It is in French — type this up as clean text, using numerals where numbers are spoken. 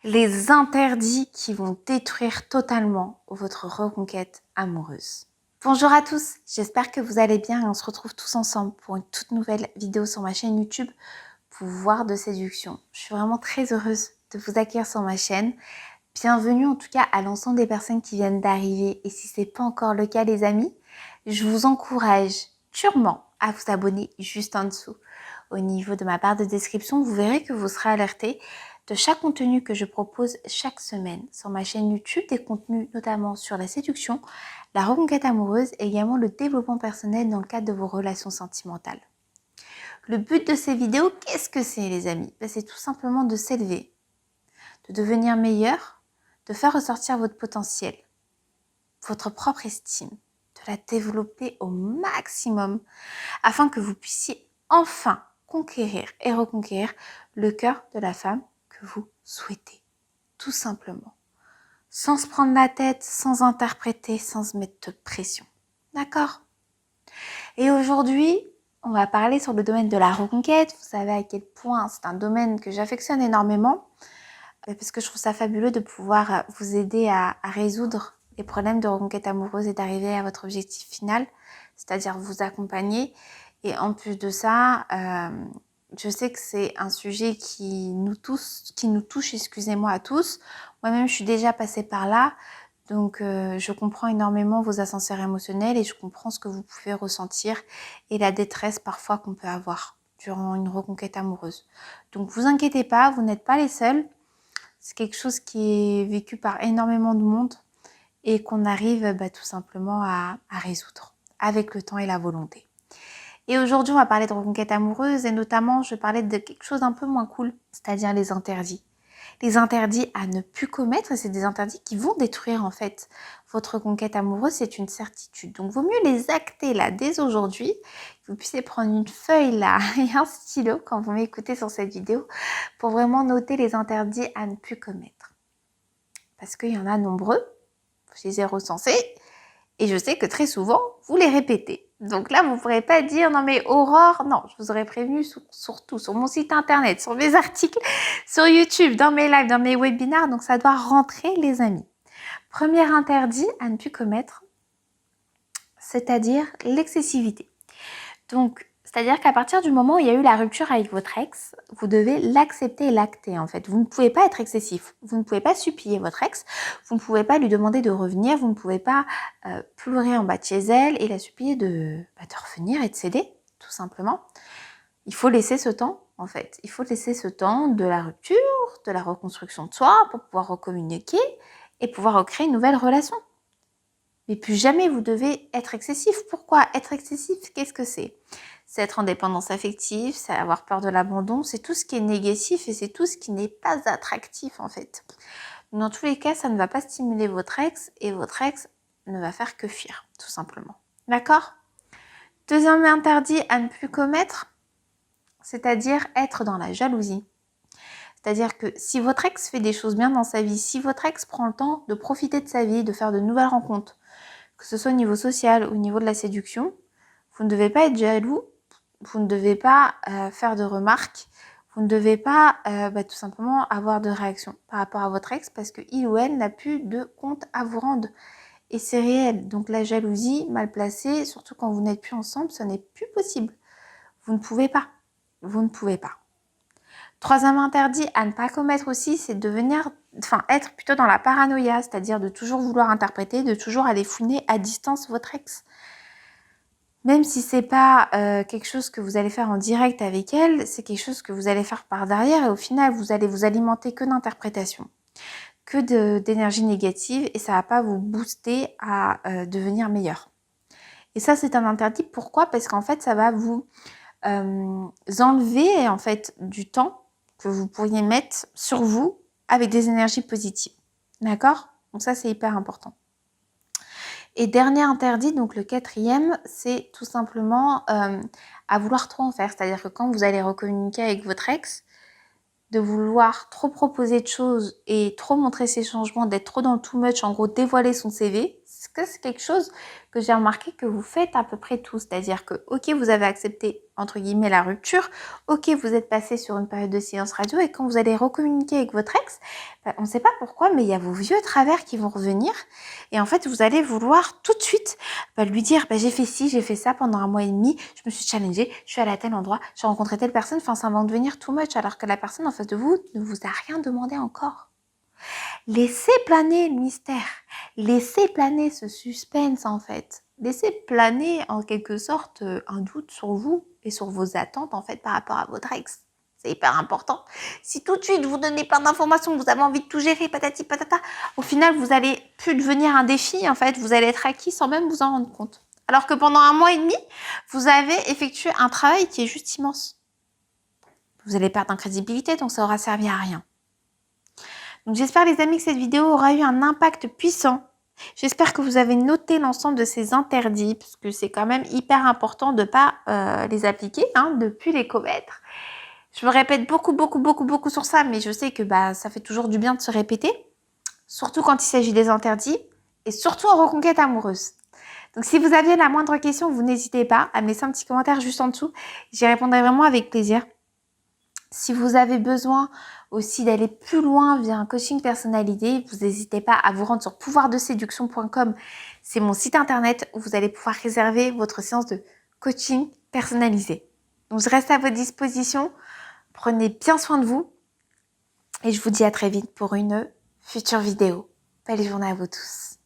les interdits qui vont détruire totalement votre reconquête amoureuse. Bonjour à tous, j'espère que vous allez bien et on se retrouve tous ensemble pour une toute nouvelle vidéo sur ma chaîne YouTube Pouvoir de séduction. Je suis vraiment très heureuse de vous accueillir sur ma chaîne. Bienvenue en tout cas à l'ensemble des personnes qui viennent d'arriver et si ce n'est pas encore le cas les amis, je vous encourage durement à vous abonner juste en dessous. Au niveau de ma barre de description, vous verrez que vous serez alerté de chaque contenu que je propose chaque semaine sur ma chaîne YouTube, des contenus notamment sur la séduction, la reconquête amoureuse et également le développement personnel dans le cadre de vos relations sentimentales. Le but de ces vidéos, qu'est-ce que c'est les amis? C'est tout simplement de s'élever, de devenir meilleur, de faire ressortir votre potentiel, votre propre estime, de la développer au maximum afin que vous puissiez enfin conquérir et reconquérir le cœur de la femme que vous souhaitez, tout simplement. Sans se prendre la tête, sans interpréter, sans se mettre de pression. D'accord? Et aujourd'hui, on va parler sur le domaine de la reconquête. Vous savez à quel point c'est un domaine que j'affectionne énormément parce que je trouve ça fabuleux de pouvoir vous aider à résoudre les problèmes de reconquête amoureuse et d'arriver à votre objectif final, c'est-à-dire vous accompagner. Et en plus de ça, je sais que c'est un sujet qui nous touche, excusez-moi, à tous. Moi-même, je suis déjà passée par là. Donc, je comprends énormément vos ascenseurs émotionnels et je comprends ce que vous pouvez ressentir et la détresse parfois qu'on peut avoir durant une reconquête amoureuse. Donc, vous inquiétez pas, vous n'êtes pas les seuls. C'est quelque chose qui est vécu par énormément de monde et qu'on arrive tout simplement à résoudre avec le temps et la volonté. Et aujourd'hui, on va parler de reconquête amoureuse et notamment, je vais parler de quelque chose d'un peu moins cool, c'est-à-dire les interdits. Les interdits à ne plus commettre, et c'est des interdits qui vont détruire en fait votre reconquête amoureuse, c'est une certitude. Donc, vaut mieux les acter là dès aujourd'hui. Vous puissiez prendre une feuille là et un stylo quand vous m'écoutez sur cette vidéo pour vraiment noter les interdits à ne plus commettre. Parce qu'il y en a nombreux, je les ai recensés et je sais que très souvent, vous les répétez. Donc là, vous ne pourrez pas dire « Non mais Aurore, non, je vous aurais prévenu surtout sur mon site internet, sur mes articles, sur YouTube, dans mes lives, dans mes webinars. » Donc ça doit rentrer les amis. Premier interdit à ne plus commettre, c'est-à-dire l'excessivité. Donc, c'est-à-dire qu'à partir du moment où il y a eu la rupture avec votre ex, vous devez l'accepter et l'acter en fait. Vous ne pouvez pas être excessif, vous ne pouvez pas supplier votre ex, vous ne pouvez pas lui demander de revenir, vous ne pouvez pas pleurer en bas de chez elle et la supplier de revenir et de céder, tout simplement. Il faut laisser ce temps en fait. Il faut laisser ce temps de la rupture, de la reconstruction de soi pour pouvoir recommuniquer et pouvoir recréer une nouvelle relation. Mais plus jamais vous devez être excessif. Pourquoi être excessif? Qu'est-ce que c'est? C'est être en dépendance affective, c'est avoir peur de l'abandon, c'est tout ce qui est négatif et c'est tout ce qui n'est pas attractif en fait. Dans tous les cas, ça ne va pas stimuler votre ex et votre ex ne va faire que fuir, tout simplement. D'accord? Deuxième interdit à ne plus commettre, c'est-à-dire être dans la jalousie. C'est-à-dire que si votre ex fait des choses bien dans sa vie, si votre ex prend le temps de profiter de sa vie, de faire de nouvelles rencontres, que ce soit au niveau social ou au niveau de la séduction, vous ne devez pas être jaloux, vous ne devez pas faire de remarques, vous ne devez pas tout simplement avoir de réaction par rapport à votre ex parce qu'il ou elle n'a plus de compte à vous rendre. Et c'est réel. Donc la jalousie mal placée, surtout quand vous n'êtes plus ensemble, ce n'est plus possible. Vous ne pouvez pas. Vous ne pouvez pas. Troisième interdit à ne pas commettre aussi, c'est être plutôt dans la paranoïa, c'est-à-dire de toujours vouloir interpréter, de toujours aller fouiner à distance votre ex. Même si c'est pas quelque chose que vous allez faire en direct avec elle, c'est quelque chose que vous allez faire par derrière et au final, vous allez vous alimenter que d'interprétation, que d'énergie négative et ça va pas vous booster à devenir meilleur. Et ça, c'est un interdit. Pourquoi? Parce qu'en fait, ça va vous enlever en fait du temps que vous pourriez mettre sur vous avec des énergies positives. D'accord? Donc ça, c'est hyper important. Et dernier interdit, donc le quatrième, c'est tout simplement à vouloir trop en faire. C'est-à-dire que quand vous allez recommuniquer avec votre ex, de vouloir trop proposer de choses et trop montrer ses changements, d'être trop dans le too much, en gros dévoiler son CV, ce que c'est quelque chose que j'ai remarqué que vous faites à peu près tous. C'est-à-dire que, ok, vous avez accepté, entre guillemets, la rupture. Ok, vous êtes passé sur une période de silence radio. Et quand vous allez recommuniquer avec votre ex, on ne sait pas pourquoi, mais il y a vos vieux travers qui vont revenir. Et en fait, vous allez vouloir tout de suite lui dire, j'ai fait ci, j'ai fait ça pendant 1 mois et demi. Je me suis challengée, je suis allée à tel endroit, j'ai rencontré telle personne. Enfin, ça va en devenir too much alors que la personne en face de vous ne vous a rien demandé encore. Laissez planer le mystère. Laissez planer ce suspense en fait. Laissez planer en quelque sorte un doute sur vous et sur vos attentes en fait par rapport à votre ex. C'est hyper important. Si tout de suite vous donnez plein d'informations, vous avez envie de tout gérer, patati patata, au final vous allez plus devenir un défi en fait. Vous allez être acquis sans même vous en rendre compte. Alors que pendant 1 mois et demi, vous avez effectué un travail qui est juste immense. Vous allez perdre en crédibilité, donc ça aura servi à rien. Donc j'espère les amis que cette vidéo aura eu un impact puissant. J'espère que vous avez noté l'ensemble de ces interdits, parce que c'est quand même hyper important de ne pas les appliquer, de plus les commettre. Je me répète beaucoup sur ça, mais je sais que ça fait toujours du bien de se répéter, surtout quand il s'agit des interdits, et surtout en reconquête amoureuse. Donc si vous aviez la moindre question, vous n'hésitez pas à me laisser un petit commentaire juste en dessous. J'y répondrai vraiment avec plaisir. Si vous avez besoin aussi d'aller plus loin via un coaching personnalisé, vous n'hésitez pas à vous rendre sur pouvoirdeséduction.com. C'est mon site internet où vous allez pouvoir réserver votre séance de coaching personnalisé. Donc je reste à votre disposition. Prenez bien soin de vous et je vous dis à très vite pour une future vidéo. Belle journée à vous tous.